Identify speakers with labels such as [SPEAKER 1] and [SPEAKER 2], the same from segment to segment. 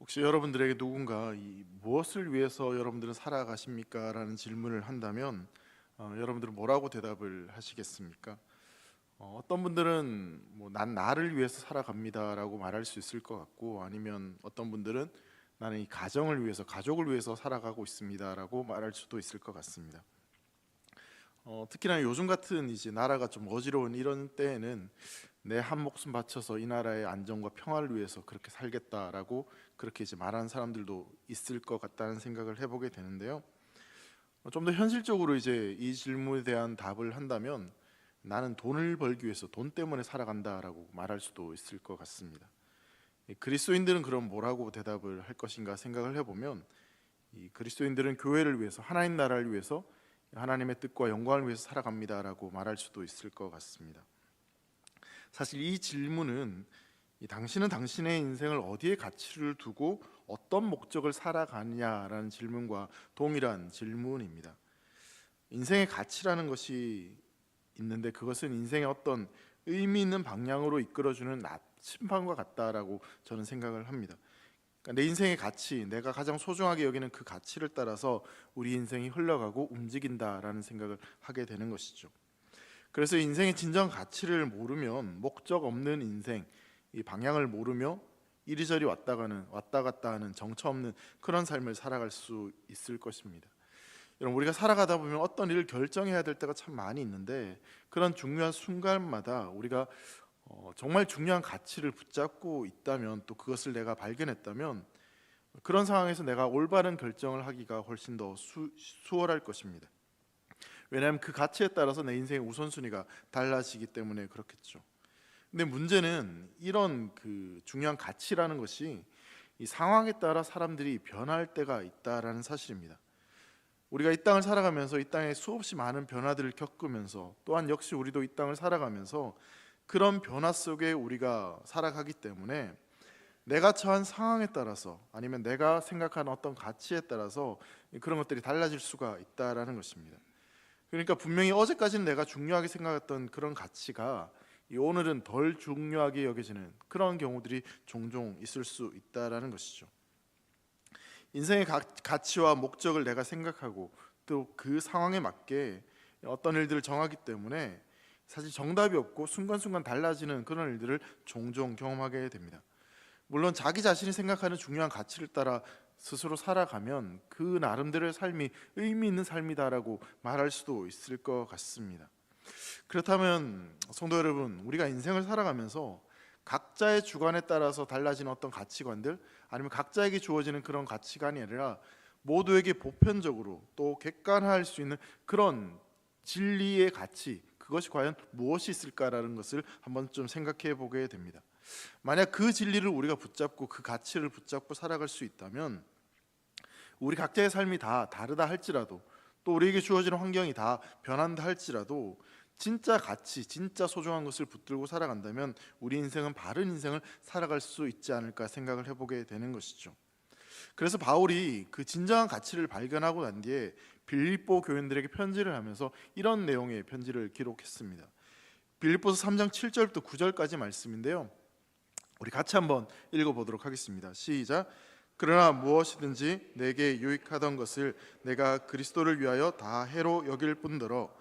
[SPEAKER 1] 혹시 여러분들에게 누군가 무엇을 위해서 여러분들은 살아가십니까? 라는 질문을 한다면 여러분들은 뭐라고 대답을 하시겠습니까? 어떤 분들은 난 나를 위해서 살아갑니다 라고 말할 수 있을 것 같고, 아니면 어떤 분들은 나는 이 가정을 위해서, 가족을 위해서 살아가고 있습니다 라고 말할 수도 있을 것 같습니다. 특히나 요즘 같은 이제 나라가 좀 어지러운 이런 때에는 내 한 목숨 바쳐서 이 나라의 안정과 평화를 위해서 그렇게 살겠다라고 그렇게 이제 말하는 사람들도 있을 것 같다는 생각을 해보게 되는데요. 좀 더 현실적으로 이제 이 질문에 대한 답을 한다면, 나는 돈을 벌기 위해서 돈 때문에 살아간다라고 말할 수도 있을 것 같습니다. 이 그리스도인들은 그럼 뭐라고 대답을 할 것인가 생각을 해보면, 이 그리스도인들은 교회를 위해서, 하나님 나라를 위해서, 하나님의 뜻과 영광을 위해서 살아갑니다라고 말할 수도 있을 것 같습니다. 사실 이 질문은 당신은 당신의 인생을 어디에 가치를 두고 어떤 목적을 살아가느냐라는 질문과 동일한 질문입니다. 인생의 가치라는 것이 있는데, 그것은 인생의 어떤 의미 있는 방향으로 이끌어주는 나침반과 같다라고 저는 생각을 합니다. 그러니까 내 인생의 가치, 내가 가장 소중하게 여기는 그 가치를 따라서 우리 인생이 흘러가고 움직인다라는 생각을 하게 되는 것이죠. 그래서 인생의 진정 가치를 모르면 목적 없는 인생, 이 방향을 모르며 이리저리 왔다 갔다 하는 정처 없는 그런 삶을 살아갈 수 있을 것입니다. 여러분, 우리가 살아가다 보면 어떤 일을 결정해야 될 때가 참 많이 있는데, 그런 중요한 순간마다 우리가 정말 중요한 가치를 붙잡고 있다면, 또 그것을 내가 발견했다면, 그런 상황에서 내가 올바른 결정을 하기가 훨씬 더 수월할 것입니다. 왜냐하면 그 가치에 따라서 내 인생의 우선순위가 달라지기 때문에 그렇겠죠. 근데 문제는 이런 그 중요한 가치라는 것이 이 상황에 따라 사람들이 변할 때가 있다라는 사실입니다. 우리가 이 땅을 살아가면서 이 땅에 수없이 많은 변화들을 겪으면서, 또한 역시 우리도 이 땅을 살아가면서 그런 변화 속에 우리가 살아가기 때문에 내가 처한 상황에 따라서, 아니면 내가 생각하는 어떤 가치에 따라서 그런 것들이 달라질 수가 있다라는 것입니다. 그러니까 분명히 어제까지는 내가 중요하게 생각했던 그런 가치가 오늘은 덜 중요하게 여겨지는 그런 경우들이 종종 있을 수 있다라는 것이죠. 인생의 가치와 목적을 내가 생각하고 또 그 상황에 맞게 어떤 일들을 정하기 때문에 사실 정답이 없고 순간순간 달라지는 그런 일들을 종종 경험하게 됩니다. 물론 자기 자신이 생각하는 중요한 가치를 따라 스스로 살아가면 그 나름대로의 삶이 의미 있는 삶이다라고 말할 수도 있을 것 같습니다. 그렇다면 성도 여러분, 우리가 인생을 살아가면서 각자의 주관에 따라서 달라지는 어떤 가치관들, 아니면 각자에게 주어지는 그런 가치관이 아니라 모두에게 보편적으로 또 객관화할 수 있는 그런 진리의 가치, 그것이 과연 무엇이 있을까라는 것을 한번 좀 생각해 보게 됩니다. 만약 그 진리를 우리가 붙잡고 그 가치를 붙잡고 살아갈 수 있다면, 우리 각자의 삶이 다 다르다 할지라도, 또 우리에게 주어지는 환경이 다 변한다 할지라도, 진짜 가치, 진짜 소중한 것을 붙들고 살아간다면 우리 인생은 바른 인생을 살아갈 수 있지 않을까 생각을 해보게 되는 것이죠. 그래서 바울이 그 진정한 가치를 발견하고 난 뒤에 빌립보 교인들에게 편지를 하면서 이런 내용의 편지를 기록했습니다. 빌립보서 3장 7절부터 9절까지 말씀인데요, 우리 같이 한번 읽어보도록 하겠습니다. 시작. 그러나 무엇이든지 내게 유익하던 것을 내가 그리스도를 위하여 다 해로 여길 뿐더러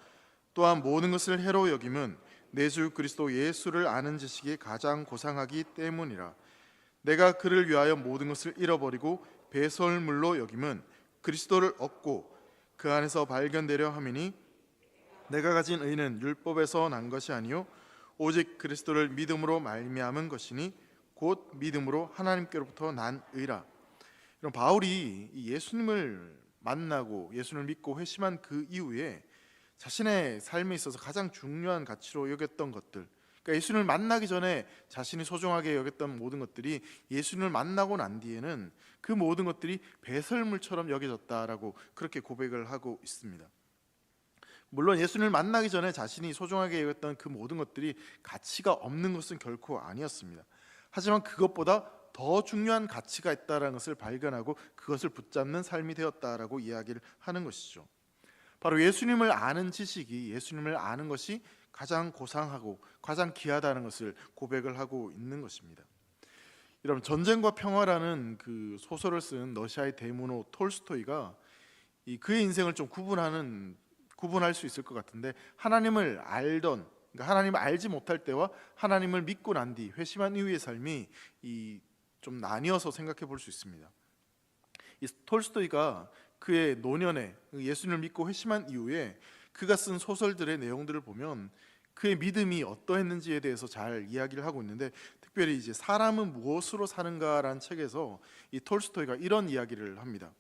[SPEAKER 1] 또한 모든 것을 해로 여김은 내 주 그리스도 예수를 아는 지식이 가장 고상하기 때문이라. 내가 그를 위하여 모든 것을 잃어버리고 배설물로 여김은 그리스도를 얻고 그 안에서 발견되려 함이니, 내가 가진 의는 율법에서 난 것이 아니요 오직 그리스도를 믿음으로 말미암은 것이니 곧 믿음으로 하나님께로부터 난 의라. 이런 바울이 예수님을 만나고 예수님을 믿고 회심한 그 이후에 자신의 삶에 있어서 가장 중요한 가치로 여겼던 것들, 그러니까 예수님을 만나기 전에 자신이 소중하게 여겼던 모든 것들이 예수님을 만나고 난 뒤에는 그 모든 것들이 배설물처럼 여겨졌다라고 그렇게 고백을 하고 있습니다. 물론 예수님을 만나기 전에 자신이 소중하게 여겼던 그 모든 것들이 가치가 없는 것은 결코 아니었습니다. 하지만 그것보다 더 중요한 가치가 있다는 것을 발견하고 그것을 붙잡는 삶이 되었다라고 이야기를 하는 것이죠. 바로 예수님을 아는 지식이, 예수님을 아는 것이 가장 고상하고 가장 귀하다는 것을 고백을 하고 있는 것입니다. 여러분, 전쟁과 평화라는 그 소설을 쓴 러시아의 대문호 톨스토이가 그의 인생을 좀 구분할 수 있을 것 같은데, 하나님을 알던, 그러니까 하나님을 알지 못할 때와 하나님을 믿고 난 뒤 회심한 이후의 삶이 좀 나뉘어서 생각해 볼 수 있습니다. 이 톨스토이가 그의 노년에 예수님을 믿고 회심한 이후에 그가 쓴 소설들의 내용들을 보면 그의 믿음이 어떠했는지에 대해서 잘 이야기를 하고 있는데, 특별히 이제 사람은 무엇으로 사는가라는 책에서 이 톨스토이가 이런 이야기를 합니다.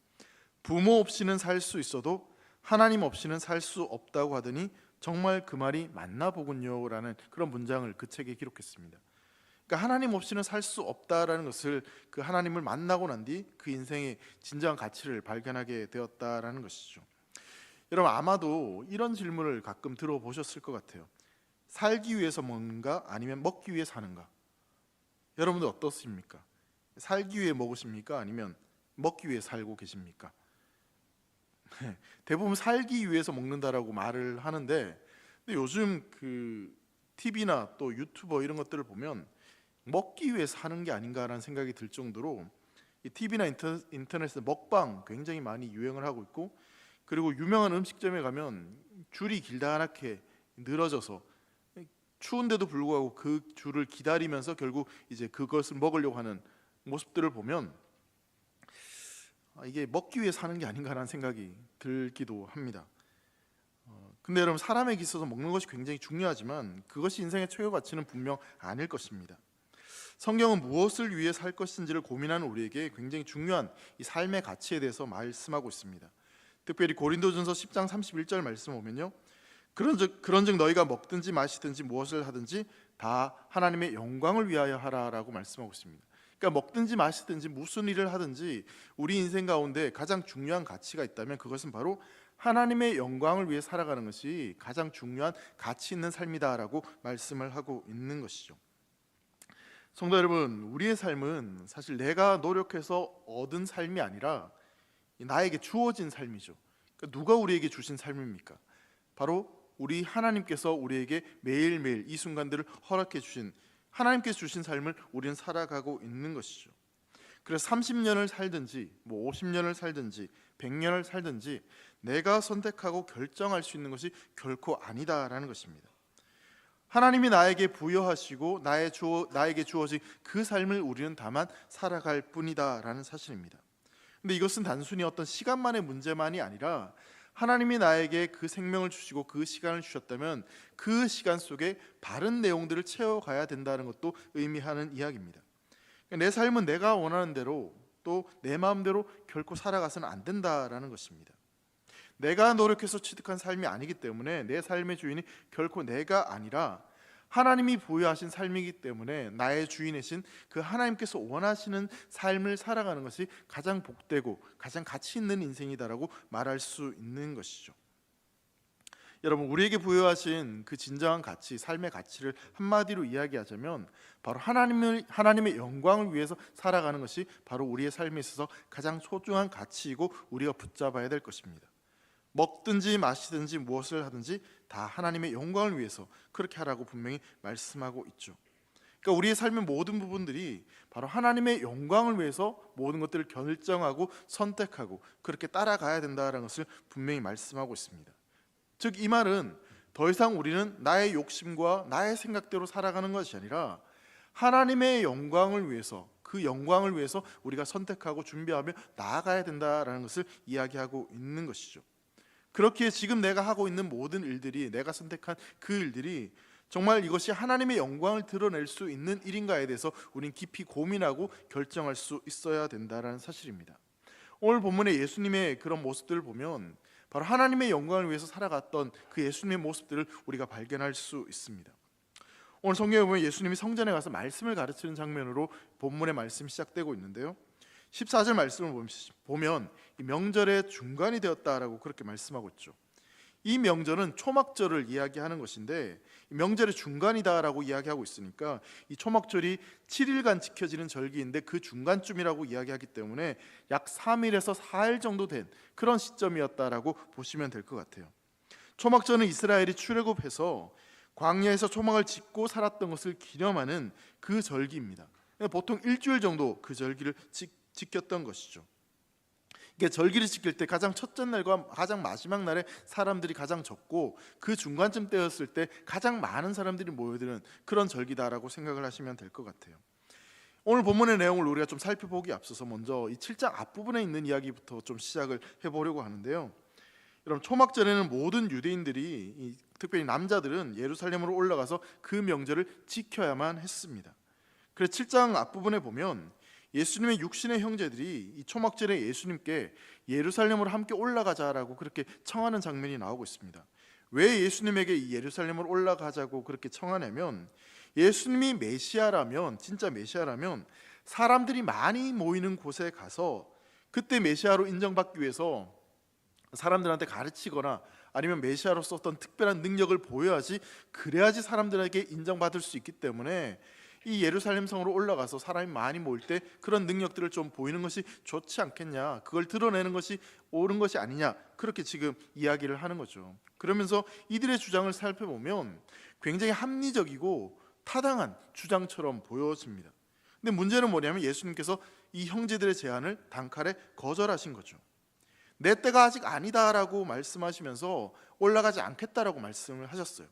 [SPEAKER 1] 부모 없이는 살 수 있어도 하나님 없이는 살 수 없다고 하더니 정말 그 말이 맞나 보군요 라는 그런 문장을 그 책에 기록했습니다. 그러니까 하나님 없이는 살 수 없다라는 것을 그 하나님을 만나고 난 뒤 그 인생의 진정한 가치를 발견하게 되었다라는 것이죠. 여러분, 아마도 이런 질문을 가끔 들어보셨을 것 같아요. 살기 위해서 먹는가 아니면 먹기 위해 사는가? 여러분들 어떻습니까? 살기 위해 먹으십니까? 아니면 먹기 위해 살고 계십니까? 대부분 살기 위해서 먹는다라고 말을 하는데, 근데 요즘 그 TV나 또 유튜버 이런 것들을 보면 먹기 위해 사는 게 아닌가라는 생각이 들 정도로 이 TV나 인터넷에 먹방 굉장히 많이 유행을 하고 있고, 그리고 유명한 음식점에 가면 줄이 길다랗게 늘어져서 추운데도 불구하고 그 줄을 기다리면서 결국 이제 그것을 먹으려고 하는 모습들을 보면 이게 먹기 위해 사는 게 아닌가라는 생각이 들기도 합니다. 근데 여러분, 사람에게 있어서 먹는 것이 굉장히 중요하지만 그것이 인생의 최고 가치는 분명 아닐 것입니다. 성경은 무엇을 위해 살 것인지를 고민하는 우리에게 굉장히 중요한 이 삶의 가치에 대해서 말씀하고 있습니다. 특별히 고린도전서 10장 31절 말씀 보면요, 그런즉 너희가 먹든지 마시든지 무엇을 하든지 다 하나님의 영광을 위하여 하라라고 말씀하고 있습니다. 그러니까 먹든지 마시든지 무슨 일을 하든지 우리 인생 가운데 가장 중요한 가치가 있다면 그것은 바로 하나님의 영광을 위해 살아가는 것이 가장 중요한 가치 있는 삶이다라고 말씀을 하고 있는 것이죠. 성도 여러분, 우리의 삶은 사실 내가 노력해서 얻은 삶이 아니라 나에게 주어진 삶이죠. 그러니까 누가 우리에게 주신 삶입니까? 바로 우리 하나님께서 우리에게 매일매일 이 순간들을 허락해 주신, 하나님께서 주신 삶을 우리는 살아가고 있는 것이죠. 그래서 30년을 살든지 50년을 살든지 100년을 살든지 내가 선택하고 결정할 수 있는 것이 결코 아니다라는 것입니다. 하나님이 나에게 부여하시고 나에게 주어진 그 삶을 우리는 다만 살아갈 뿐이다라는 사실입니다. 근데 이것은 단순히 어떤 시간만의 문제만이 아니라 하나님이 나에게 그 생명을 주시고 그 시간을 주셨다면 그 시간 속에 바른 내용들을 채워가야 된다는 것도 의미하는 이야기입니다. 내 삶은 내가 원하는 대로 또 내 마음대로 결코 살아가서는 안 된다라는 것입니다. 내가 노력해서 취득한 삶이 아니기 때문에 내 삶의 주인이 결코 내가 아니라 하나님이 부여하신 삶이기 때문에 나의 주인이신 그 하나님께서 원하시는 삶을 살아가는 것이 가장 복되고 가장 가치 있는 인생이다라고 말할 수 있는 것이죠. 여러분, 우리에게 부여하신 그 진정한 가치, 삶의 가치를 한마디로 이야기하자면 바로 하나님의 영광을 위해서 살아가는 것이 바로 우리의 삶에 있어서 가장 소중한 가치이고 우리가 붙잡아야 될 것입니다. 먹든지 마시든지 무엇을 하든지 다 하나님의 영광을 위해서 그렇게 하라고 분명히 말씀하고 있죠. 그러니까 우리의 삶의 모든 부분들이 바로 하나님의 영광을 위해서 모든 것들을 결정하고 선택하고 그렇게 따라가야 된다는 것을 분명히 말씀하고 있습니다. 즉, 이 말은 더 이상 우리는 나의 욕심과 나의 생각대로 살아가는 것이 아니라 하나님의 영광을 위해서, 그 영광을 위해서 우리가 선택하고 준비하며 나아가야 된다는 것을 이야기하고 있는 것이죠. 그렇기에 지금 내가 하고 있는 모든 일들이, 내가 선택한 그 일들이 정말 이것이 하나님의 영광을 드러낼 수 있는 일인가에 대해서 우린 깊이 고민하고 결정할 수 있어야 된다는 사실입니다. 오늘 본문의 예수님의 그런 모습들을 보면 바로 하나님의 영광을 위해서 살아갔던 그 예수님의 모습들을 우리가 발견할 수 있습니다. 오늘 성경에 보면 예수님이 성전에 가서 말씀을 가르치는 장면으로 본문의 말씀이 시작되고 있는데요, 14절 말씀을 보면 이 명절의 중간이 되었다라고 그렇게 말씀하고 있죠. 이 명절은 초막절을 이야기하는 것인데 명절의 중간이다라고 이야기하고 있으니까 이 초막절이 7일간 지켜지는 절기인데 그 중간쯤이라고 이야기하기 때문에 약 3일에서 4일 정도 된 그런 시점이었다라고 보시면 될 것 같아요. 초막절은 이스라엘이 출애굽해서 광야에서 초막을 짓고 살았던 것을 기념하는 그 절기입니다. 보통 일주일 정도 그 절기를 지켰던 것이죠. 이게 절기를 지킬 때 가장 첫째 날과 가장 마지막 날에 사람들이 가장 적고 그 중간쯤 때였을 때 가장 많은 사람들이 모여드는 그런 절기다라고 생각을 하시면 될 것 같아요. 오늘 본문의 내용을 우리가 좀 살펴보기 앞서서 먼저 이 7장 앞부분에 있는 이야기부터 좀 시작을 해보려고 하는데요. 여러분, 초막절에는 모든 유대인들이, 특별히 남자들은 예루살렘으로 올라가서 그 명절을 지켜야만 했습니다. 그래서 7장 앞부분에 보면 예수님의 육신의 형제들이 이 초막절에 예수님께 예루살렘으로 함께 올라가자라고 그렇게 청하는 장면이 나오고 있습니다. 왜 예수님에게 이 예루살렘으로 올라가자고 그렇게 청하냐면, 예수님이 메시아라면, 진짜 메시아라면 사람들이 많이 모이는 곳에 가서 그때 메시아로 인정받기 위해서 사람들한테 가르치거나 아니면 메시아로서 어떤 특별한 능력을 보여야지, 그래야지 사람들에게 인정받을 수 있기 때문에 이 예루살렘 성으로 올라가서 사람이 많이 모일 때 그런 능력들을 좀 보이는 것이 좋지 않겠냐, 그걸 드러내는 것이 옳은 것이 아니냐, 그렇게 지금 이야기를 하는 거죠. 그러면서 이들의 주장을 살펴보면 굉장히 합리적이고 타당한 주장처럼 보여집니다. 근데 문제는 뭐냐면 예수님께서 이 형제들의 제안을 단칼에 거절하신 거죠. 내 때가 아직 아니다라고 말씀하시면서 올라가지 않겠다라고 말씀을 하셨어요.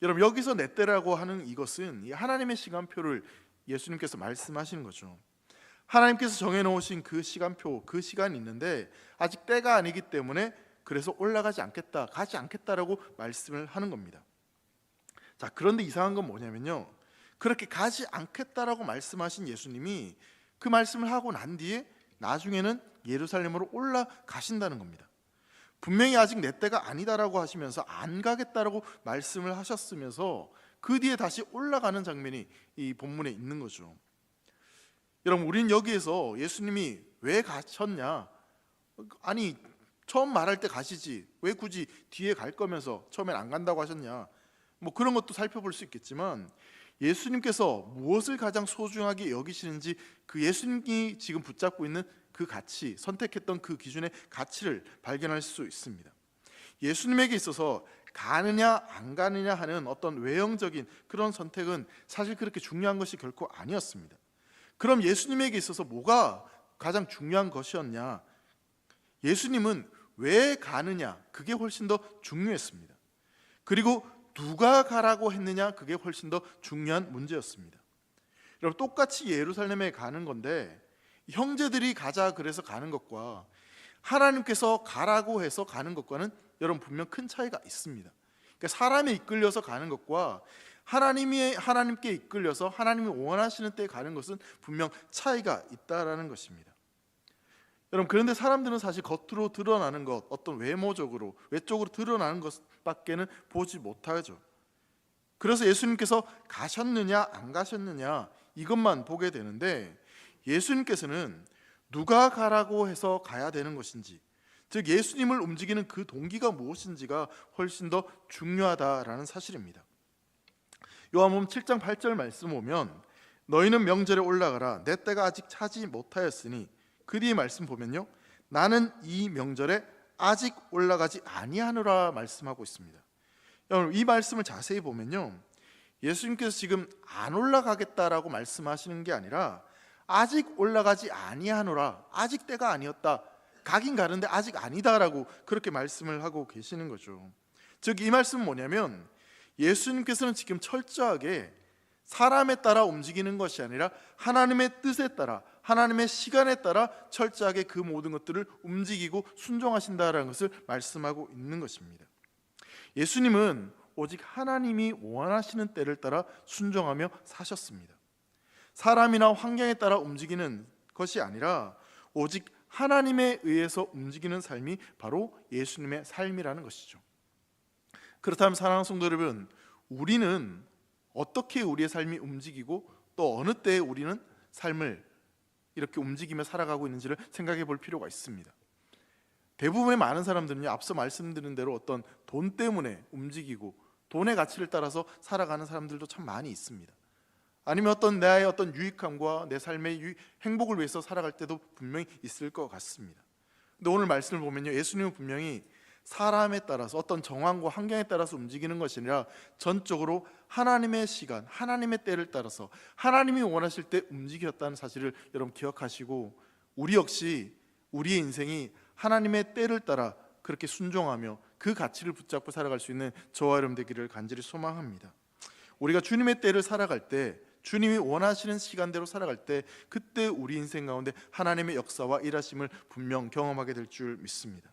[SPEAKER 1] 여러분, 여기서 내 때라고 하는 이것은 하나님의 시간표를 예수님께서 말씀하시는 거죠. 하나님께서 정해놓으신 그 시간표, 그 시간이 있는데 아직 때가 아니기 때문에 그래서 올라가지 않겠다, 가지 않겠다라고 말씀을 하는 겁니다. 자, 그런데 이상한 건 뭐냐면요, 그렇게 가지 않겠다라고 말씀하신 예수님이 그 말씀을 하고 난 뒤에 나중에는 예루살렘으로 올라가신다는 겁니다. 분명히 아직 내 때가 아니다라고 하시면서 안 가겠다라고 말씀을 하셨으면서 그 뒤에 다시 올라가는 장면이 이 본문에 있는 거죠. 여러분, 우리는 여기에서 예수님이 왜 가셨냐, 아니 처음 말할 때 가시지 왜 굳이 뒤에 갈 거면서 처음엔 안 간다고 하셨냐, 뭐 그런 것도 살펴볼 수 있겠지만, 예수님께서 무엇을 가장 소중하게 여기시는지, 그 예수님이 지금 붙잡고 있는 그 가치, 선택했던 그 기준의 가치를 발견할 수 있습니다. 예수님에게 있어서 가느냐 안 가느냐 하는 어떤 외형적인 그런 선택은 사실 그렇게 중요한 것이 결코 아니었습니다. 그럼 예수님에게 있어서 뭐가 가장 중요한 것이었냐? 예수님은 왜 가느냐, 그게 훨씬 더 중요했습니다. 그리고 누가 가라고 했느냐, 그게 훨씬 더 중요한 문제였습니다. 여러분, 똑같이 예루살렘에 가는 건데 형제들이 가자 그래서 가는 것과 하나님께서 가라고 해서 가는 것과는 여러분 분명 큰 차이가 있습니다. 그러니까 사람에 이끌려서 가는 것과 하나님께 이끌려서 하나님이 원하시는 때에 가는 것은 분명 차이가 있다라는 것입니다. 여러분, 그런데 사람들은 사실 겉으로 드러나는 것, 어떤 외모적으로 외적으로 드러나는 것밖에는 보지 못하죠. 그래서 예수님께서 가셨느냐 안 가셨느냐 이것만 보게 되는데, 예수님께서는 누가 가라고 해서 가야 되는 것인지, 즉 예수님을 움직이는 그 동기가 무엇인지가 훨씬 더 중요하다라는 사실입니다. 요한복음 7장 8절 말씀 보면, 너희는 명절에 올라가라, 내 때가 아직 차지 못하였으니, 그 뒤에 말씀 보면요, 나는 이 명절에 아직 올라가지 아니하노라 말씀하고 있습니다. 여러분, 이 말씀을 자세히 보면요, 예수님께서 지금 안 올라가겠다라고 말씀하시는 게 아니라 아직 올라가지 아니하노라, 아직 때가 아니었다, 가긴 가는데 아직 아니다라고 그렇게 말씀을 하고 계시는 거죠. 즉 이 말씀은 뭐냐면, 예수님께서는 지금 철저하게 사람에 따라 움직이는 것이 아니라 하나님의 뜻에 따라, 하나님의 시간에 따라 철저하게 그 모든 것들을 움직이고 순종하신다라는 것을 말씀하고 있는 것입니다. 예수님은 오직 하나님이 원하시는 때를 따라 순종하며 사셨습니다. 사람이나 환경에 따라 움직이는 것이 아니라 오직 하나님에 의해서 움직이는 삶이 바로 예수님의 삶이라는 것이죠. 그렇다면 사랑하는 성도 여러분, 우리는 어떻게 우리의 삶이 움직이고 또 어느 때에 우리는 삶을 이렇게 움직이며 살아가고 있는지를 생각해 볼 필요가 있습니다. 대부분의 많은 사람들은요, 앞서 말씀드린 대로 어떤 돈 때문에 움직이고 돈의 가치를 따라서 살아가는 사람들도 참 많이 있습니다. 아니면 어떤 나의 어떤 유익함과 내 삶의 행복을 위해서 살아갈 때도 분명히 있을 것 같습니다. 근데 오늘 말씀을 보면요, 예수님은 분명히 사람에 따라서 어떤 정황과 환경에 따라서 움직이는 것이 아니라 전적으로 하나님의 시간, 하나님의 때를 따라서 하나님이 원하실 때 움직였다는 사실을 여러분 기억하시고, 우리 역시 우리의 인생이 하나님의 때를 따라 그렇게 순종하며 그 가치를 붙잡고 살아갈 수 있는 저와 여러분 되기를 간절히 소망합니다. 우리가 주님의 때를 살아갈 때, 주님이 원하시는 시간대로 살아갈 때, 그때 우리 인생 가운데 하나님의 역사와 일하심을 분명 경험하게 될 줄 믿습니다.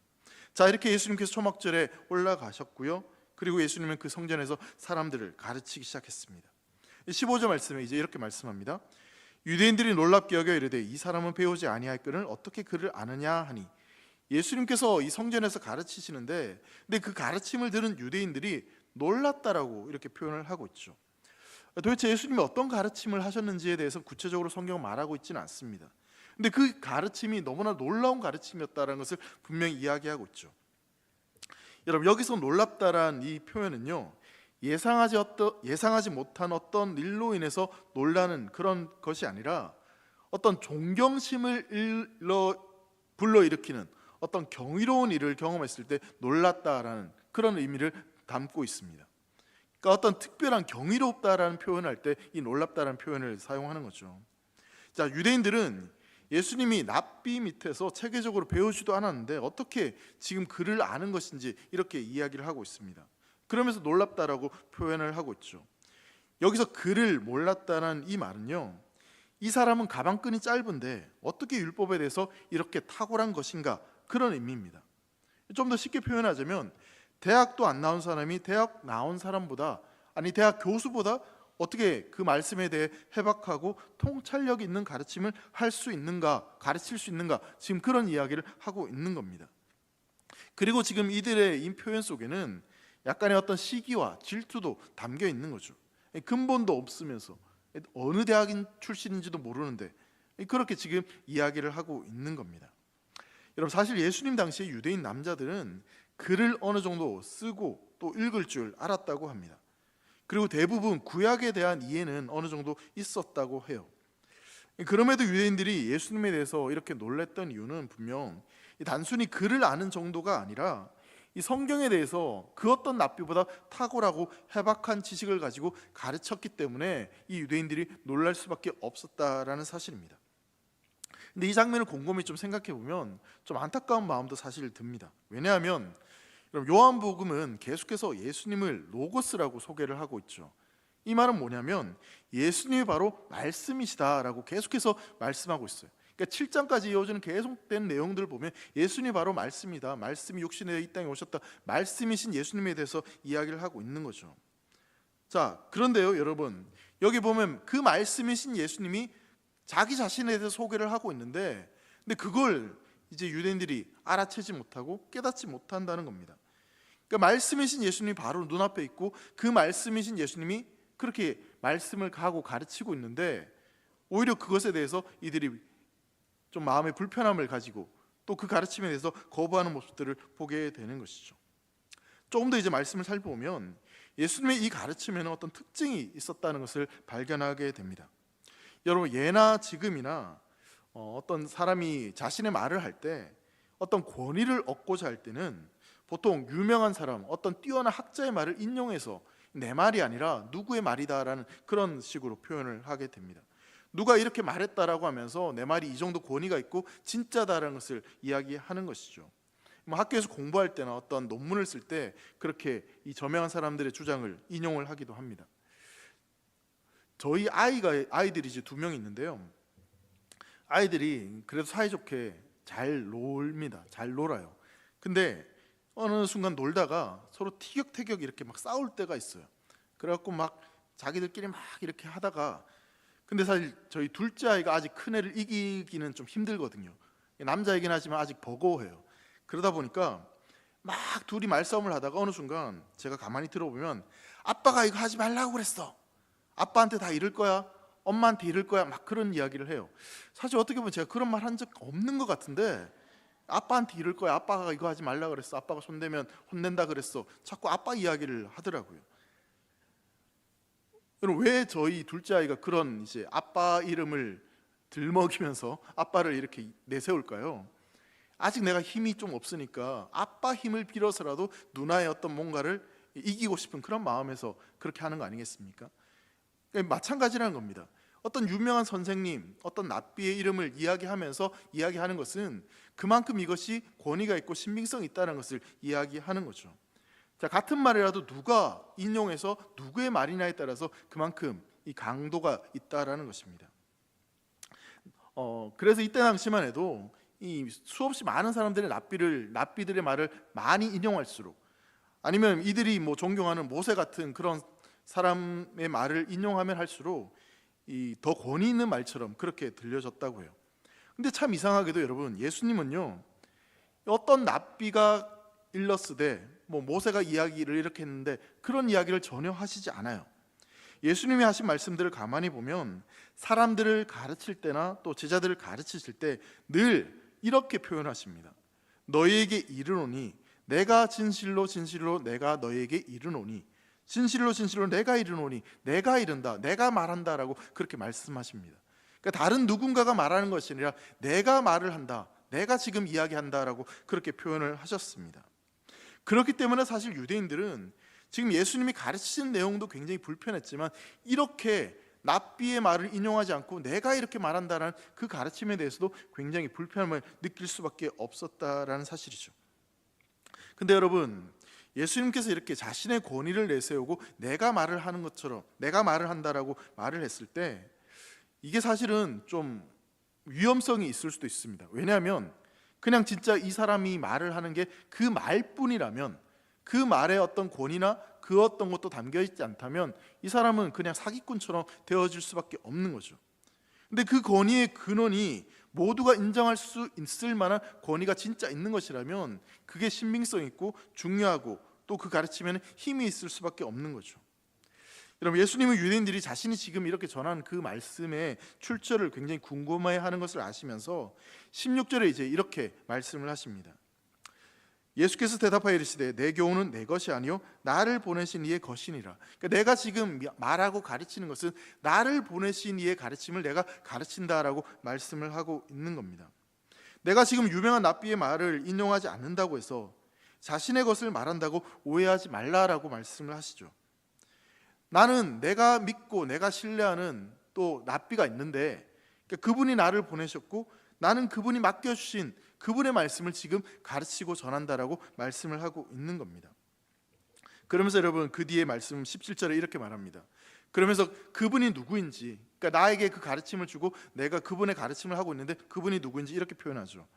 [SPEAKER 1] 자, 이렇게 예수님께서 초막절에 올라가셨고요, 그리고 예수님은 그 성전에서 사람들을 가르치기 시작했습니다. 15절 말씀에 이제 이렇게 말씀합니다. 유대인들이 놀랍게 여겨 이르되 이 사람은 배우지 아니하였거늘 어떻게 그를 아느냐 하니, 예수님께서 이 성전에서 가르치시는데, 근데 그 가르침을 들은 유대인들이 놀랐다라고 이렇게 표현을 하고 있죠. 도대체 예수님이 어떤 가르침을 하셨는지에 대해서 구체적으로 성경은 말하고 있지는 않습니다. 근데 그 가르침이 너무나 놀라운 가르침이었다는 것을 분명히 이야기하고 있죠. 여러분, 여기서 놀랍다란 이 표현은요, 예상하지 못한 어떤 일로 인해서 놀라는 그런 것이 아니라 어떤 존경심을 불러일으키는 어떤 경이로운 일을 경험했을 때 놀랐다라는 그런 의미를 담고 있습니다. 그러니까 어떤 특별한 경이롭다라는 표현을 할 때 이 놀랍다라는 표현을 사용하는 거죠. 자, 유대인들은 예수님이 납비 밑에서 체계적으로 배우지도 않았는데 어떻게 지금 그를 아는 것인지 이렇게 이야기를 하고 있습니다. 그러면서 놀랍다라고 표현을 하고 있죠. 여기서 그를 몰랐다는 이 말은요, 이 사람은 가방끈이 짧은데 어떻게 율법에 대해서 이렇게 탁월한 것인가, 그런 의미입니다. 좀 더 쉽게 표현하자면, 대학도 안 나온 사람이 대학 나온 사람보다, 아니 대학 교수보다 어떻게 그 말씀에 대해 해박하고 통찰력 있는 가르침을 할 수 있는가, 가르칠 수 있는가, 지금 그런 이야기를 하고 있는 겁니다. 그리고 지금 이들의 이 표현 속에는 약간의 어떤 시기와 질투도 담겨 있는 거죠. 근본도 없으면서 어느 대학인 출신인지도 모르는데 그렇게 지금 이야기를 하고 있는 겁니다. 여러분, 사실 예수님 당시에 유대인 남자들은 글을 어느 정도 쓰고 또 읽을 줄 알았다고 합니다. 그리고 대부분 구약에 대한 이해는 어느 정도 있었다고 해요. 그럼에도 유대인들이 예수님에 대해서 이렇게 놀랐던 이유는 분명 단순히 글을 아는 정도가 아니라 이 성경에 대해서 그 어떤 납비보다 탁월하고 해박한 지식을 가지고 가르쳤기 때문에 이 유대인들이 놀랄 수밖에 없었다라는 사실입니다. 근데 이 장면을 곰곰이 좀 생각해 보면 좀 안타까운 마음도 사실 듭니다. 왜냐하면 요한복음은 계속해서 예수님을 로고스라고 소개를 하고 있죠. 이 말은 뭐냐면 예수님이 바로 말씀이시다라고 계속해서 말씀하고 있어요. 그러니까 7장까지 이어지는 계속된 내용들을 보면 예수님이 바로 말씀이다, 말씀이 육신에 이 땅에 오셨다, 말씀이신 예수님에 대해서 이야기를 하고 있는 거죠. 자, 그런데요 여러분, 여기 보면 그 말씀이신 예수님이 자기 자신에 대해서 소개를 하고 있는데, 근데 그걸 이제 유대인들이 알아채지 못하고 깨닫지 못한다는 겁니다. 그러니까 말씀이신 예수님이 바로 눈앞에 있고 그 말씀이신 예수님이 그렇게 말씀을 가고 가르치고 있는데, 오히려 그것에 대해서 이들이 좀 마음의 불편함을 가지고 또 그 가르침에 대해서 거부하는 모습들을 보게 되는 것이죠. 조금 더 이제 말씀을 살펴보면 예수님의 이 가르침에는 어떤 특징이 있었다는 것을 발견하게 됩니다. 여러분, 예나 지금이나 어떤 사람이 자신의 말을 할 때, 어떤 권위를 얻고자 할 때는 보통 유명한 사람, 어떤 뛰어난 학자의 말을 인용해서 내 말이 아니라 누구의 말이다라는 그런 식으로 표현을 하게 됩니다. 누가 이렇게 말했다라고 하면서 내 말이 이 정도 권위가 있고 진짜다라는 것을 이야기하는 것이죠. 학교에서 공부할 때나 어떤 논문을 쓸 때 그렇게 이 저명한 사람들의 주장을 인용을 하기도 합니다. 저희 아이들이 이제 2명이 있는데요. 아이들이 그래도 사이좋게 잘 놉니다. 잘 놀아요. 근데 어느 순간 놀다가 서로 티격태격 이렇게 막 싸울 때가 있어요. 그래갖고 막 자기들끼리 막 이렇게 하다가, 근데 사실 저희 둘째 아이가 아직 큰 애를 이기기는 좀 힘들거든요. 남자이긴 하지만 아직 버거워해요. 그러다 보니까 막 둘이 말싸움을 하다가 어느 순간 제가 가만히 들어보면 아빠가 이거 하지 말라고 그랬어, 아빠한테 다 이럴 거야, 엄마한테 이럴 거야, 막 그런 이야기를 해요. 사실 어떻게 보면 제가 그런 말 한 적 없는 것 같은데, 아빠한테 이럴 거야, 아빠가 이거 하지 말라 그랬어, 아빠가 손대면 혼낸다 그랬어, 자꾸 아빠 이야기를 하더라고요. 여러분, 왜 저희 둘째 아이가 그런 이제 아빠 이름을 들먹이면서 아빠를 이렇게 내세울까요? 아직 내가 힘이 좀 없으니까 아빠 힘을 빌어서라도 누나의 어떤 뭔가를 이기고 싶은 그런 마음에서 그렇게 하는 거 아니겠습니까? 마찬가지라는 겁니다. 어떤 유명한 선생님, 어떤 납비의 이름을 이야기하면서 이야기하는 것은 그만큼 이것이 권위가 있고 신빙성이 있다는 것을 이야기하는 거죠. 자, 같은 말이라도 누가 인용해서 누구의 말이냐에 따라서 그만큼 이 강도가 있다라는 것입니다. 그래서 이때 당시만 해도 이 수없이 많은 사람들의 납비들의 말을 많이 인용할수록, 아니면 이들이 뭐 존경하는 모세 같은 그런 사람의 말을 인용하면 할수록 이 더 권위 있는 말처럼 그렇게 들려졌다고요. 근데 참 이상하게도 여러분, 예수님은요, 어떤 납비가 일렀으되 뭐 모세가 이야기를 이렇게 했는데 그런 이야기를 전혀 하시지 않아요. 예수님이 하신 말씀들을 가만히 보면 사람들을 가르칠 때나 또 제자들을 가르치실 때 늘 이렇게 표현하십니다. 너희에게 이르노니, 내가 진실로 진실로 내가 너희에게 이르노니, 진실로 진실로 내가 이르노니, 내가 이른다, 내가 말한다라고 그렇게 말씀하십니다. 그러니까 다른 누군가가 말하는 것이 아니라 내가 말을 한다, 내가 지금 이야기한다라고 그렇게 표현을 하셨습니다. 그렇기 때문에 사실 유대인들은 지금 예수님이 가르치신 내용도 굉장히 불편했지만 이렇게 납비의 말을 인용하지 않고 내가 이렇게 말한다는 그 가르침에 대해서도 굉장히 불편함을 느낄 수밖에 없었다라는 사실이죠. 근데 여러분, 예수님께서 이렇게 자신의 권위를 내세우고 내가 말을 하는 것처럼 내가 말을 한다라고 말을 했을 때 이게 사실은 좀 위험성이 있을 수도 있습니다. 왜냐하면 그냥 진짜 이 사람이 말을 하는 게 그 말뿐이라면, 그 말에 어떤 권위나 그 어떤 것도 담겨 있지 않다면 이 사람은 그냥 사기꾼처럼 되어질 수밖에 없는 거죠. 근데 그 권위의 근원이 모두가 인정할 수 있을 만한 권위가 진짜 있는 것이라면 그게 신빙성 있고 중요하고 또 그 가르침에는 힘이 있을 수밖에 없는 거죠. 여러분, 예수님은 유대인들이 자신이 지금 이렇게 전한 그 말씀의 출처를 굉장히 궁금해하는 것을 아시면서 16절에 이제 이렇게 말씀을 하십니다. 예수께서 대답하여 이르시되 내 교훈은 내 것이 아니요 나를 보내신 이의 것이니라. 그러니까 내가 지금 말하고 가르치는 것은 나를 보내신 이의 가르침을 내가 가르친다라고 말씀을 하고 있는 겁니다. 내가 지금 유명한 납비의 말을 인용하지 않는다고 해서 자신의 것을 말한다고 오해하지 말라라고 말씀을 하시죠. 나는 내가 믿고 내가 신뢰하는 또 납비가 있는데 그분이 나를 보내셨고 나는 그분이 맡겨주신 그분의 말씀을 지금 가르치고 전한다라고 말씀을 하고 있는 겁니다. 그러면서 여러분, 그 뒤에 말씀 17절에 이렇게 말합니다. 그러면서 그분이 누구인지, 그러니까 나에게 그 가르침을 주고 내가 그분의 가르침을 하고 있는데 그분이 누구인지 이렇게 표현하죠.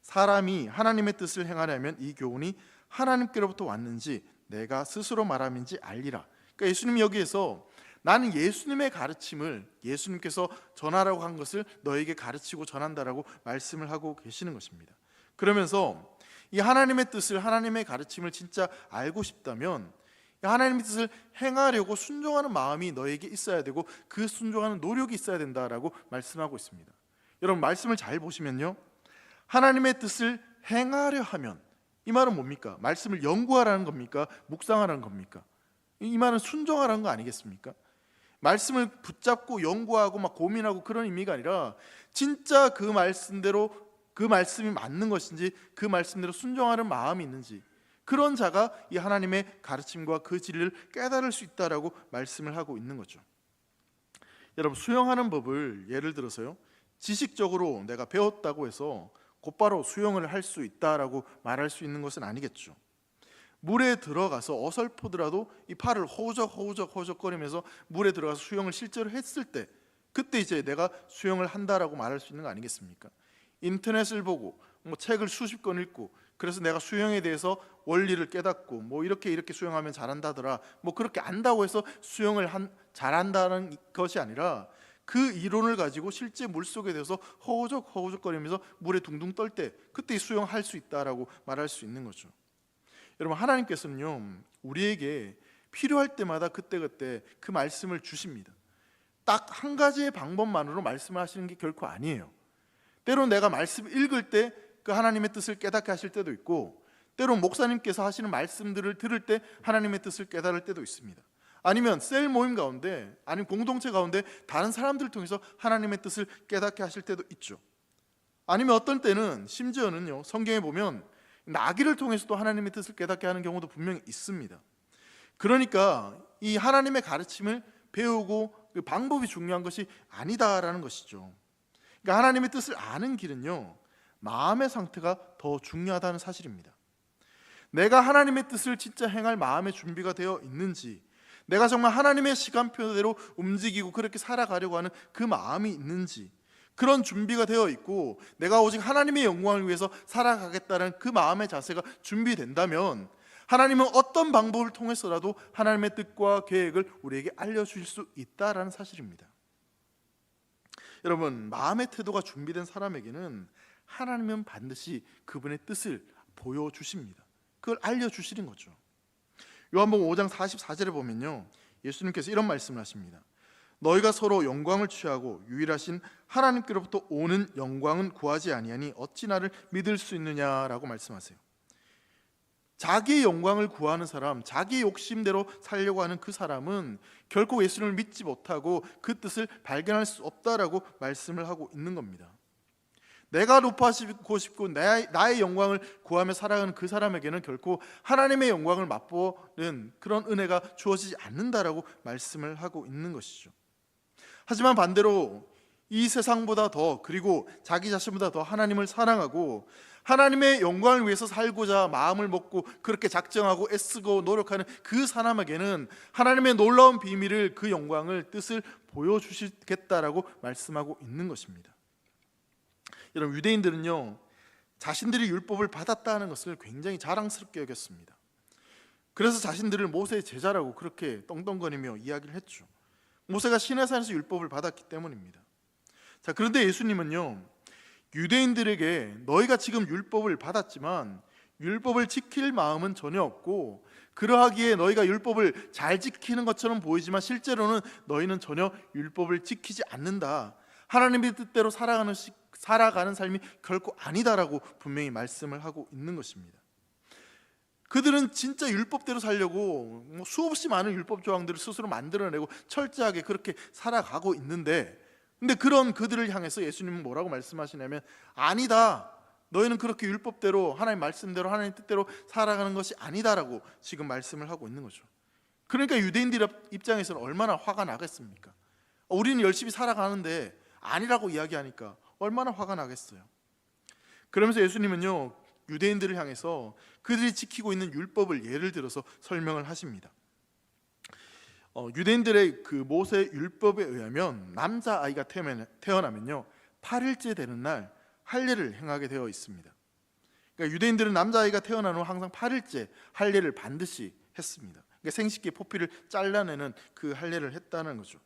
[SPEAKER 1] 사람이 하나님의 뜻을 행하려면 이 교훈이 하나님께로부터 왔는지 내가 스스로 말함인지 알리라. 그러니까 예수님이 여기에서 나는 예수님의 가르침을 예수님께서 전하라고 한 것을 너에게 가르치고 전한다라고 말씀을 하고 계시는 것입니다. 그러면서 이 하나님의 뜻을, 하나님의 가르침을 진짜 알고 싶다면 하나님의 뜻을 행하려고 순종하는 마음이 너에게 있어야 되고 그 순종하는 노력이 있어야 된다라고 말씀하고 있습니다. 여러분, 말씀을 잘 보시면요, 하나님의 뜻을 행하려 하면, 이 말은 뭡니까? 말씀을 연구하라는 겁니까? 묵상하라는 겁니까? 이 말은 순종하라는 거 아니겠습니까? 말씀을 붙잡고 연구하고 막 고민하고 그런 의미가 아니라 진짜 그 말씀대로 그 말씀이 맞는 것인지 그 말씀대로 순종하는 마음이 있는지, 그런 자가 이 하나님의 가르침과 그 진리를 깨달을 수 있다라고 말씀을 하고 있는 거죠. 여러분, 수영하는 법을 예를 들어서요, 지식적으로 내가 배웠다고 해서 곧바로 수영을 할 수 있다라고 말할 수 있는 것은 아니겠죠. 물에 들어가서 어설프더라도 이 팔을 호적거리면서 물에 들어가서 수영을 실제로 했을 때 그때 이제 내가 수영을 한다라고 말할 수 있는 거 아니겠습니까? 인터넷을 보고 뭐 책을 수십 권 읽고 그래서 내가 수영에 대해서 원리를 깨닫고 뭐 이렇게 수영하면 잘한다더라, 뭐 그렇게 안다고 해서 수영을 잘한다는 것이 아니라 그 이론을 가지고 실제 물속에 대해서 허우적거리면서 물에 둥둥 떨 때 그때 수영할 수 있다라고 말할 수 있는 거죠. 여러분, 하나님께서는요, 우리에게 필요할 때마다 그때그때 그 말씀을 주십니다. 딱 한 가지의 방법만으로 말씀을 하시는 게 결코 아니에요. 때로는 내가 말씀 읽을 때 그 하나님의 뜻을 깨닫게 하실 때도 있고, 때로는 목사님께서 하시는 말씀들을 들을 때 하나님의 뜻을 깨달을 때도 있습니다. 아니면 셀 모임 가운데, 아니면 공동체 가운데 다른 사람들을 통해서 하나님의 뜻을 깨닫게 하실 때도 있죠. 아니면 어떤 때는 심지어는요, 성경에 보면 나귀를 통해서도 하나님의 뜻을 깨닫게 하는 경우도 분명히 있습니다. 그러니까 이 하나님의 가르침을 배우고 그 방법이 중요한 것이 아니다라는 것이죠. 그러니까 하나님의 뜻을 아는 길은요, 마음의 상태가 더 중요하다는 사실입니다. 내가 하나님의 뜻을 진짜 행할 마음의 준비가 되어 있는지, 내가 정말 하나님의 시간표대로 움직이고 그렇게 살아가려고 하는 그 마음이 있는지, 그런 준비가 되어 있고 내가 오직 하나님의 영광을 위해서 살아가겠다는 그 마음의 자세가 준비된다면 하나님은 어떤 방법을 통해서라도 하나님의 뜻과 계획을 우리에게 알려주실 수 있다라는 사실입니다. 여러분, 마음의 태도가 준비된 사람에게는 하나님은 반드시 그분의 뜻을 보여주십니다. 그걸 알려주시는 거죠. 요한복음 5장 44절에 보면요, 예수님께서 이런 말씀을 하십니다. 너희가 서로 영광을 취하고 유일하신 하나님께로부터 오는 영광은 구하지 아니하니 어찌 나를 믿을 수 있느냐라고 말씀하세요. 자기의 영광을 구하는 사람, 자기 욕심대로 살려고 하는 그 사람은 결코 예수님을 믿지 못하고 그 뜻을 발견할 수 없다라고 말씀을 하고 있는 겁니다. 내가 높아지고 싶고 나의 영광을 구하며 살아가는 그 사람에게는 결코 하나님의 영광을 맛보는 그런 은혜가 주어지지 않는다라고 말씀을 하고 있는 것이죠. 하지만 반대로 이 세상보다 더, 그리고 자기 자신보다 더 하나님을 사랑하고 하나님의 영광을 위해서 살고자 마음을 먹고 그렇게 작정하고 애쓰고 노력하는 그 사람에게는 하나님의 놀라운 비밀을, 그 영광을, 뜻을 보여주시겠다라고 말씀하고 있는 것입니다. 여러분, 유대인들은요, 자신들이 율법을 받았다는 것을 굉장히 자랑스럽게 여겼습니다. 그래서 자신들을 모세의 제자라고 그렇게 떵떵거리며 이야기를 했죠. 모세가 시내산에서 율법을 받았기 때문입니다. 자, 그런데 예수님은요, 유대인들에게 너희가 지금 율법을 받았지만 율법을 지킬 마음은 전혀 없고, 그러하기에 너희가 율법을 잘 지키는 것처럼 보이지만 실제로는 너희는 전혀 율법을 지키지 않는다, 하나님의 뜻대로 살아가는 삶이 결코 아니다라고 분명히 말씀을 하고 있는 것입니다. 그들은 진짜 율법대로 살려고 수없이 많은 율법 조항들을 스스로 만들어내고 철저하게 그렇게 살아가고 있는데, 근데 그런 그들을 향해서 예수님은 뭐라고 말씀하시냐면, 아니다, 너희는 그렇게 율법대로, 하나님 말씀대로, 하나님 뜻대로 살아가는 것이 아니다라고 지금 말씀을 하고 있는 거죠. 그러니까 유대인들 입장에서는 얼마나 화가 나겠습니까? 우리는 열심히 살아가는데 아니라고 이야기하니까 얼마나 화가 나겠어요. 그러면서 예수님은요, 유대인들을 향해서 그들이 지키고 있는 율법을 예를 들어서 설명을 하십니다. 유대인들의 그 모세 율법에 의하면 남자아이가 태어나면요 8일째 되는 날 할례를 행하게 되어 있습니다. 그러니까 유대인들은 남자아이가 태어난 후 항상 8일째 할례를 반드시 했습니다. 그러니까 생식기 포피를 잘라내는 그 할례를 했다는 거죠.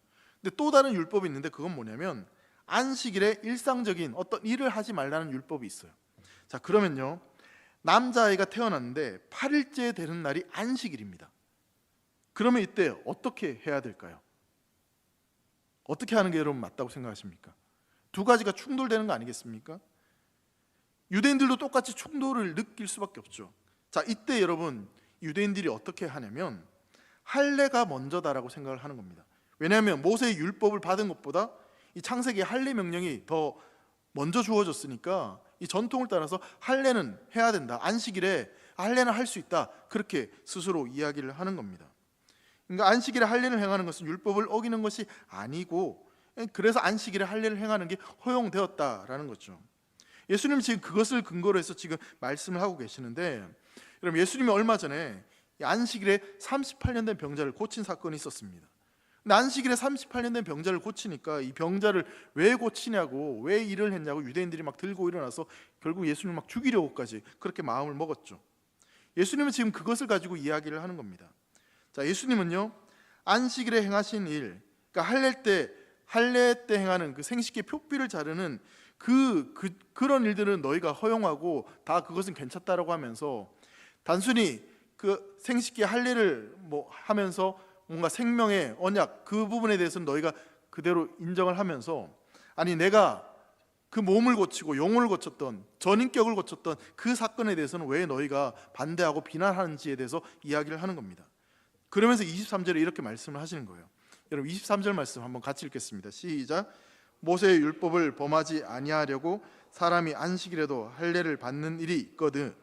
[SPEAKER 1] 근데 또 다른 율법이 있는데, 그건 뭐냐면 안식일에 일상적인 어떤 일을 하지 말라는 율법이 있어요. 자, 그러면요, 남자아이가 태어났는데 8일째 되는 날이 안식일입니다. 그러면 이때 어떻게 해야 될까요? 어떻게 하는 게 여러분 맞다고 생각하십니까? 두 가지가 충돌되는 거 아니겠습니까? 유대인들도 똑같이 충돌을 느낄 수밖에 없죠. 자, 이때 여러분, 유대인들이 어떻게 하냐면 할례가 먼저다라고 생각을 하는 겁니다. 왜냐하면 모세의 율법을 받은 것보다 이 창세기의 할례 명령이 더 먼저 주어졌으니까 이 전통을 따라서 할례는 해야 된다, 안식일에 할례는 할 수 있다, 그렇게 스스로 이야기를 하는 겁니다. 그러니까 안식일에 할례를 행하는 것은 율법을 어기는 것이 아니고, 그래서 안식일에 할례를 행하는 게 허용되었다라는 거죠. 예수님 지금 그것을 근거로 해서 지금 말씀을 하고 계시는데, 여러분, 예수님이 얼마 전에 안식일에 38년 된 병자를 고친 사건이 있었습니다. 근데 안식일에 38년 된 병자를 고치니까 이 병자를 왜 고치냐고, 왜 일을 했냐고 유대인들이 막 들고 일어나서 결국 예수님 막 죽이려고까지 그렇게 마음을 먹었죠. 예수님은 지금 그것을 가지고 이야기를 하는 겁니다. 자, 예수님은요, 안식일에 행하신 일, 그러니까 할례 때 행하는 그 생식기 표피를 자르는 그런 일들은 너희가 허용하고 다 그것은 괜찮다라고 하면서, 단순히 그 생식기 할례를 하면서 뭔가 생명의 언약, 그 부분에 대해서는 너희가 그대로 인정을 하면서, 아니 내가 그 몸을 고치고 영혼을 고쳤던, 전인격을 고쳤던 그 사건에 대해서는 왜 너희가 반대하고 비난하는지에 대해서 이야기를 하는 겁니다. 그러면서 23절에 이렇게 말씀을 하시는 거예요. 여러분, 23절 말씀 한번 같이 읽겠습니다. 시작. 모세의 율법을 범하지 아니하려고 사람이 안식일에도 할례를 받는 일이 있거든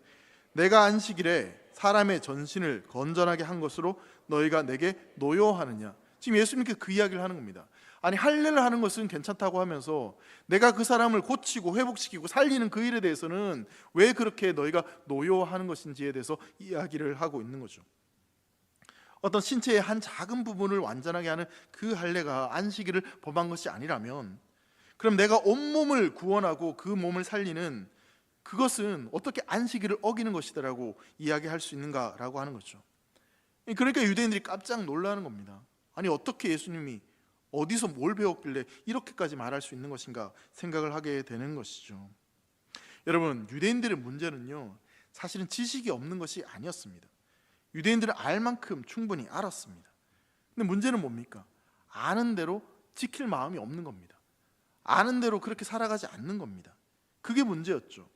[SPEAKER 1] 내가 안식일에 사람의 전신을 건전하게 한 것으로 너희가 내게 노여하느냐. 지금 예수님께서 그 이야기를 하는 겁니다. 아니 할례를 하는 것은 괜찮다고 하면서 내가 그 사람을 고치고 회복시키고 살리는 그 일에 대해서는 왜 그렇게 너희가 노여하는 것인지에 대해서 이야기를 하고 있는 거죠. 어떤 신체의 한 작은 부분을 완전하게 하는 그 할례가 안식일을 범한 것이 아니라면 그럼 내가 온몸을 구원하고 그 몸을 살리는 그것은 어떻게 안식일을 어기는 것이다라고 이야기할 수 있는가라고 하는 거죠. 그러니까 유대인들이 깜짝 놀라는 겁니다. 아니 어떻게 예수님이 어디서 뭘 배웠길래 이렇게까지 말할 수 있는 것인가 생각을 하게 되는 것이죠. 여러분, 유대인들의 문제는요 사실은 지식이 없는 것이 아니었습니다. 유대인들은 알 만큼 충분히 알았습니다. 근데 문제는 뭡니까? 아는 대로 지킬 마음이 없는 겁니다. 아는 대로 그렇게 살아가지 않는 겁니다. 그게 문제였죠.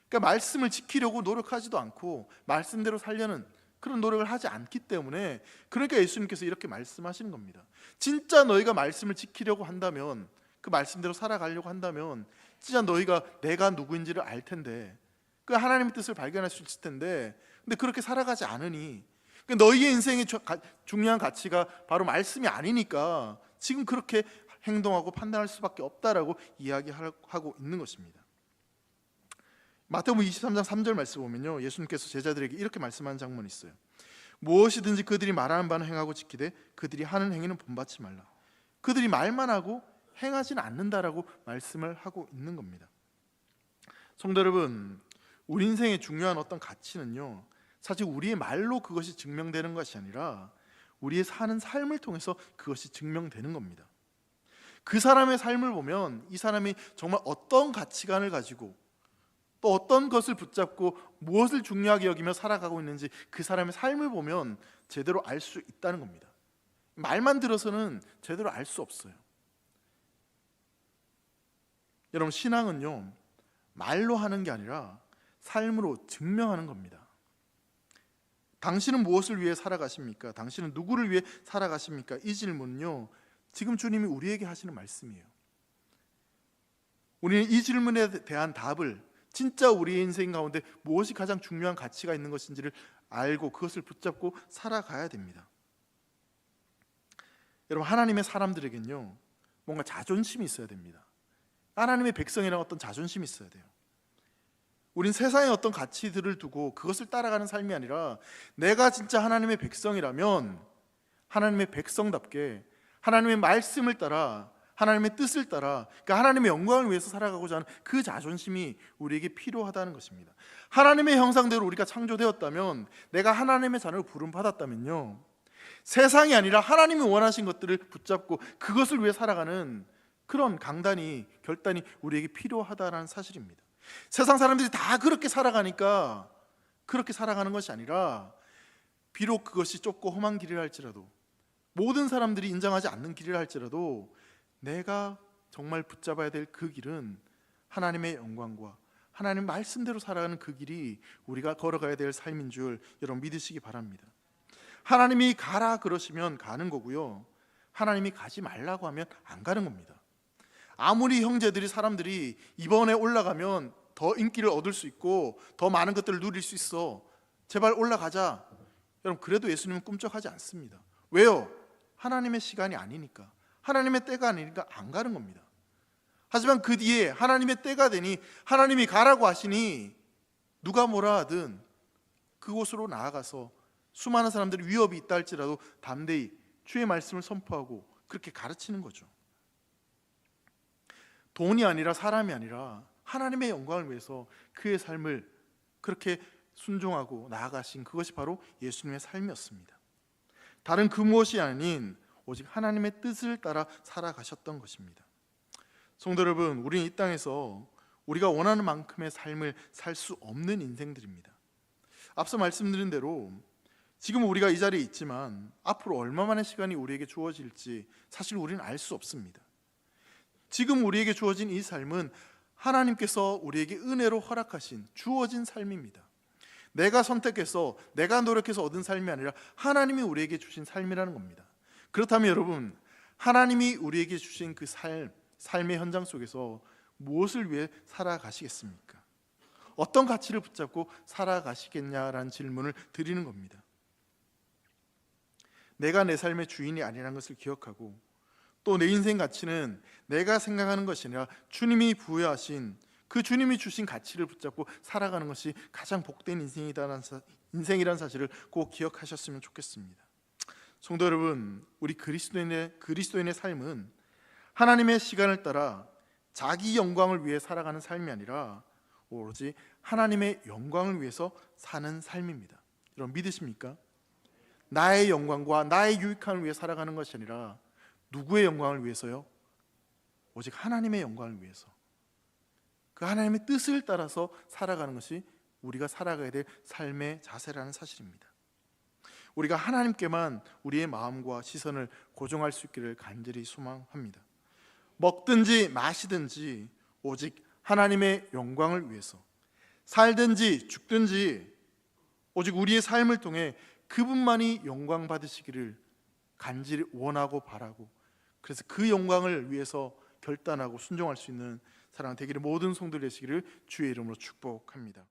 [SPEAKER 1] 그러니까 말씀을 지키려고 노력하지도 않고 말씀대로 살려는 그런 노력을 하지 않기 때문에 그러니까 예수님께서 이렇게 말씀하시는 겁니다. 진짜 너희가 말씀을 지키려고 한다면 그 말씀대로 살아가려고 한다면 진짜 너희가 내가 누구인지를 알 텐데 그 하나님의 뜻을 발견할 수 있을 텐데 근데 그렇게 살아가지 않으니 너희의 인생의 중요한 가치가 바로 말씀이 아니니까 지금 그렇게 행동하고 판단할 수밖에 없다라고 이야기하고 있는 것입니다. 마태복음 23장 3절 말씀 보면요 예수님께서 제자들에게 이렇게 말씀하는 장면이 있어요. 무엇이든지 그들이 말하는 바는 행하고 지키되 그들이 하는 행위는 본받지 말라. 그들이 말만 하고 행하지는 않는다라고 말씀을 하고 있는 겁니다. 성도 여러분, 우리 인생의 중요한 어떤 가치는요 사실 우리의 말로 그것이 증명되는 것이 아니라 우리의 사는 삶을 통해서 그것이 증명되는 겁니다. 그 사람의 삶을 보면 이 사람이 정말 어떤 가치관을 가지고 또 어떤 것을 붙잡고 무엇을 중요하게 여기며 살아가고 있는지 그 사람의 삶을 보면 제대로 알 수 있다는 겁니다. 말만 들어서는 제대로 알 수 없어요. 여러분, 신앙은요 말로 하는 게 아니라 삶으로 증명하는 겁니다. 당신은 무엇을 위해 살아가십니까? 당신은 누구를 위해 살아가십니까? 이 질문은요 지금 주님이 우리에게 하시는 말씀이에요. 우리는 이 질문에 대한 답을 진짜 우리의 인생 가운데 무엇이 가장 중요한 가치가 있는 것인지를 알고 그것을 붙잡고 살아가야 됩니다. 여러분, 하나님의 사람들에겐요 뭔가 자존심이 있어야 됩니다. 하나님의 백성이라는 어떤 자존심이 있어야 돼요. 우린 세상의 어떤 가치들을 두고 그것을 따라가는 삶이 아니라 내가 진짜 하나님의 백성이라면 하나님의 백성답게 하나님의 말씀을 따라 하나님의 뜻을 따라 그러니까 하나님의 영광을 위해서 살아가고자 하는 그 자존심이 우리에게 필요하다는 것입니다. 하나님의 형상대로 우리가 창조되었다면 내가 하나님의 자녀로 부름받았다면요 세상이 아니라 하나님이 원하신 것들을 붙잡고 그것을 위해 살아가는 그런 강단이 결단이 우리에게 필요하다는 사실입니다. 세상 사람들이 다 그렇게 살아가니까 그렇게 살아가는 것이 아니라 비록 그것이 좁고 험한 길이라 할지라도 모든 사람들이 인정하지 않는 길이라 할지라도 내가 정말 붙잡아야 될 그 길은 하나님의 영광과 하나님 말씀대로 살아가는 그 길이 우리가 걸어가야 될 삶인 줄 여러분 믿으시기 바랍니다. 하나님이 가라 그러시면 가는 거고요 하나님이 가지 말라고 하면 안 가는 겁니다. 아무리 형제들이 사람들이 이번에 올라가면 더 인기를 얻을 수 있고 더 많은 것들을 누릴 수 있어 제발 올라가자 여러분 그래도 예수님은 꿈쩍하지 않습니다. 왜요? 하나님의 시간이 아니니까 하나님의 때가 아니니까 안 가는 겁니다. 하지만 그 뒤에 하나님의 때가 되니 하나님이 가라고 하시니 누가 뭐라 하든 그곳으로 나아가서 수많은 사람들이 위협이 있다 할지라도 담대히 주의 말씀을 선포하고 그렇게 가르치는 거죠. 돈이 아니라 사람이 아니라 하나님의 영광을 위해서 그의 삶을 그렇게 순종하고 나아가신 그것이 바로 예수님의 삶이었습니다. 다른 그 무엇이 아닌 오직 하나님의 뜻을 따라 살아가셨던 것입니다. 성도 여러분, 우리는 이 땅에서 우리가 원하는 만큼의 삶을 살 수 없는 인생들입니다. 앞서 말씀드린 대로 지금 우리가 이 자리에 있지만 앞으로 얼마만의 시간이 우리에게 주어질지 사실 우리는 알 수 없습니다. 지금 우리에게 주어진 이 삶은 하나님께서 우리에게 은혜로 허락하신 주어진 삶입니다. 내가 선택해서 내가 노력해서 얻은 삶이 아니라 하나님이 우리에게 주신 삶이라는 겁니다. 그렇다면 여러분, 하나님이 우리에게 주신 그 삶의 현장 속에서 무엇을 위해 살아가시겠습니까? 어떤 가치를 붙잡고 살아가시겠냐라는 질문을 드리는 겁니다. 내가 내 삶의 주인이 아니라는 것을 기억하고, 또 내 인생 가치는 내가 생각하는 것이 아니라 주님이 부여하신, 그 주님이 주신 가치를 붙잡고 살아가는 것이 가장 복된 인생이라는 사실을 꼭 기억하셨으면 좋겠습니다. 성도 여러분, 우리 그리스도인의 삶은 하나님의 시간을 따라 자기 영광을 위해 살아가는 삶이 아니라 오로지 하나님의 영광을 위해서 사는 삶입니다. 여러분 믿으십니까? 나의 영광과 나의 유익함을 위해 살아가는 것이 아니라 누구의 영광을 위해서요? 오직 하나님의 영광을 위해서, 그 하나님의 뜻을 따라서 살아가는 것이 우리가 살아가야 될 삶의 자세라는 사실입니다. 우리가 하나님께만 우리의 마음과 시선을 고정할 수 있기를 간절히 소망합니다. 먹든지 마시든지 오직 하나님의 영광을 위해서, 살든지 죽든지 오직 우리의 삶을 통해 그분만이 영광 받으시기를 간절히 원하고 바라고, 그래서 그 영광을 위해서 결단하고 순종할 수 있는 사랑 되기를 모든 성도들 되시기를 주의 이름으로 축복합니다.